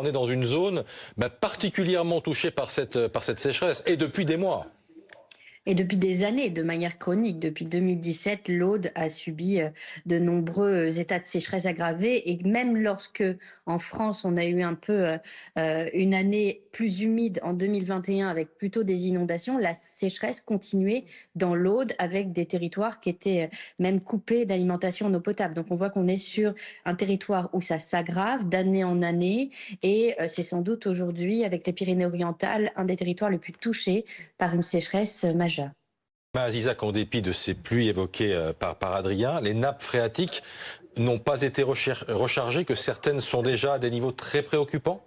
On est dans une zone particulièrement touchée par cette sécheresse, et depuis des mois. Et depuis des années, de manière chronique, depuis 2017, l'Aude a subi de nombreux états de sécheresse aggravés. Et même lorsque, en France, on a eu un peu une année plus humide en 2021 avec plutôt des inondations, la sécheresse continuait dans l'Aude avec des territoires qui étaient même coupés d'alimentation en eau potable. Donc on voit qu'on est sur un territoire où ça s'aggrave d'année en année. Et c'est sans doute aujourd'hui, avec les Pyrénées-Orientales, un des territoires les plus touchés par une sécheresse majeure. Isaac, en dépit de ces pluies évoquées par Adrien, les nappes phréatiques n'ont pas été rechargées, que certaines sont déjà à des niveaux très préoccupants?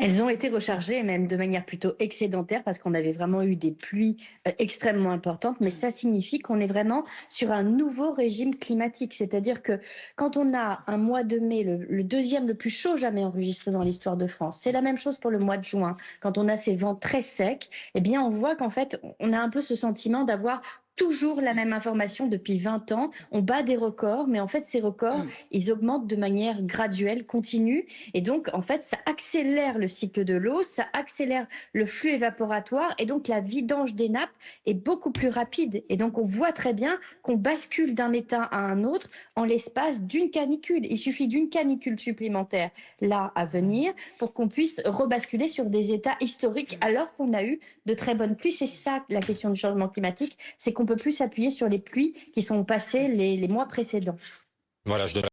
Elles ont été rechargées, même de manière plutôt excédentaire, parce qu'on avait vraiment eu des pluies extrêmement importantes. Mais ça signifie qu'on est vraiment sur un nouveau régime climatique. C'est-à-dire que quand on a un mois de mai, le deuxième le plus chaud jamais enregistré dans l'histoire de France, c'est la même chose pour le mois de juin. Quand on a ces vents très secs, eh bien, on voit qu'en fait, on a un peu ce sentiment d'avoir toujours la même information depuis 20 ans. On bat des records, mais en fait, ces records, ils augmentent de manière graduelle, continue. Et donc, en fait, ça accélère le cycle de l'eau, ça accélère le flux évaporatoire. Et donc, la vidange des nappes est beaucoup plus rapide. Et donc, on voit très bien qu'on bascule d'un état à un autre en l'espace d'une canicule. Il suffit d'une canicule supplémentaire là à venir pour qu'on puisse rebasculer sur des états historiques alors qu'on a eu de très bonnes pluies. C'est ça la question du changement climatique, c'est qu'on peut plus s'appuyer sur les pluies qui sont passées les mois précédents. Voilà, je donne